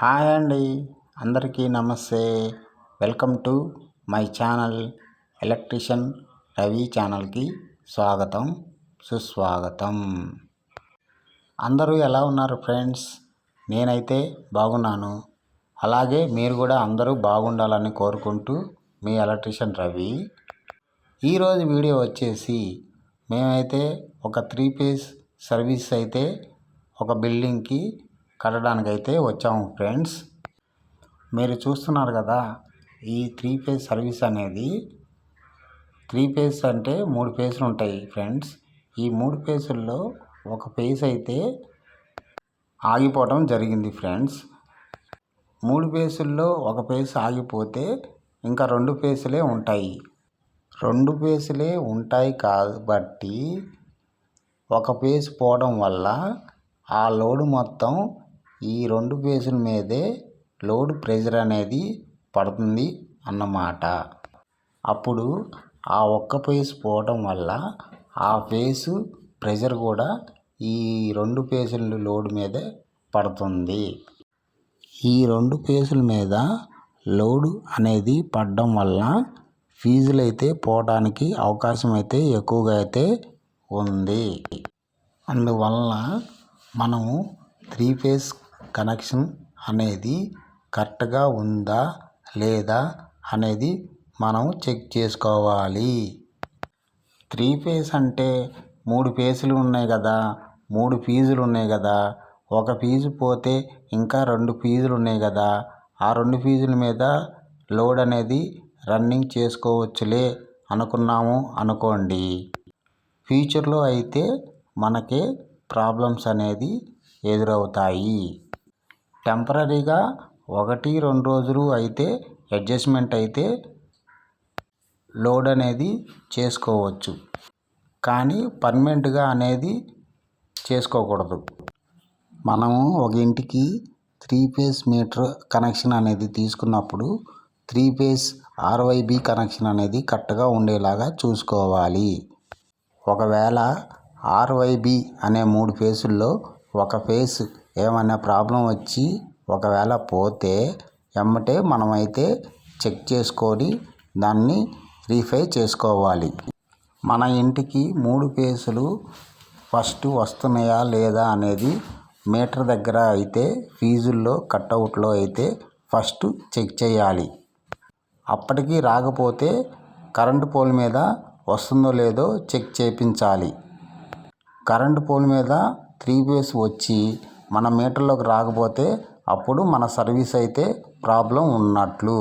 Hi అండి, అందరికీ నమస్తే. Welcome to my channel electrician Ravi ఛానల్కి స్వాగతం సుస్వాగతం. అందరూ ఎలా ఉన్నారు ఫ్రెండ్స్? నేనైతే బాగున్నాను. అలాగే మీరు కూడా అందరూ బాగుండాలని కోరుకుంటూ మీ ఎలక్ట్రీషియన్ రవి. ఈరోజు వీడియో వచ్చేసి మేమైతే ఒక 3 ఫేజ్ సర్వీస్ అయితే ఒక బిల్డింగ్కి కట్టడానికైతే వచ్చాము ఫ్రెండ్స్. మీరు చూస్తున్నారు కదా, ఈ 3 ఫేజ్ సర్వీస్ అనేది 3 ఫేజ్ అంటే 3 ఫేజ్లు ఉంటాయి ఫ్రెండ్స్. ఈ 3 ఫేజుల్లో ఒక ఫేజ్ అయితే ఆగిపోవడం జరిగింది ఫ్రెండ్స్. 3 ఫేజుల్లో ఒక ఫేజ్ ఆగిపోతే ఇంకా 2 ఫేజులే ఉంటాయి. 2 ఫేజులే ఉంటాయి కాబట్టి ఒక ఫేజ్ పోవడం వల్ల ఆ లోడ్ మొత్తం ఈ 2 ఫేజుల మీదే లోడ్ ప్రెషర్ అనేది పడుతుంది అన్నమాట. అప్పుడు ఆ ఒక్క ఫేజ్ పోవడం వల్ల ఆ ఫేజ్ ప్రెషర్ కూడా ఈ 2 ఫేజుల లోడ్ మీదే పడుతుంది. ఈ 2 ఫేజుల మీద లోడ్ అనేది పడడం వల్ల ఫీజులు అయితే పోవడానికి అవకాశం అయితే ఎక్కువగా అయితే ఉంది. అందువలన మనము 3 ఫేజ్ కనెక్షన్ అనేది కరెక్ట్గా ఉందా లేదా అనేది మనం చెక్ చేసుకోవాలి. 3 ఫేజ్ అంటే 3 ఫేజులు ఉన్నాయి కదా, 3 ఫీజులు ఉన్నాయి కదా. ఒక ఫీజు పోతే ఇంకా 2 ఫీజులు ఉన్నాయి కదా. ఆ 2 ఫీజుల మీద లోడ్ అనేది రన్నింగ్ చేసుకోవచ్చులే అనుకున్నాము అనుకోండి. ఫ్యూచర్లో అయితే మనకే ప్రాబ్లమ్స్ అనేది ఎదురవుతాయి. టెంపరీగా 1-2 రోజులు అయితే అడ్జస్ట్మెంట్ అయితే లోడ్ అనేది చేసుకోవచ్చు, కానీ పర్మనెంట్గా అనేది చేసుకోకూడదు. మనము ఒక ఇంటికి 3 ఫేజ్ మీటర్ కనెక్షన్ అనేది తీసుకున్నప్పుడు 3 ఫేజ్ RYB కనెక్షన్ అనేది కరెక్ట్గా ఉండేలాగా చూసుకోవాలి. ఒకవేళ RYB అనే 3 ఫేజుల్లో ఒక ఫేజ్ ఏమైనా ప్రాబ్లం వచ్చి ఒకవేళ పోతే ఎమ్మటే మనమైతే చెక్ చేసుకొని దాన్ని రీఫై చేసుకోవాలి. మన ఇంటికి 3 ఫేజులు ఫస్ట్ వస్తున్నాయా లేదా అనేది మీటర్ దగ్గర అయితే ఫీజుల్లో కట్అవుట్లో అయితే ఫస్ట్ చెక్ చేయాలి. అప్పటికి రాకపోతే కరెంటు పోల్ మీద వస్తుందో లేదో చెక్ చేయించాలి. కరెంటు పోల్ మీద 3 ఫేజ్ వచ్చి మన మీటర్లోకి రాకపోతే అప్పుడు మన సర్వీస్ అయితే ప్రాబ్లం ఉన్నట్లు.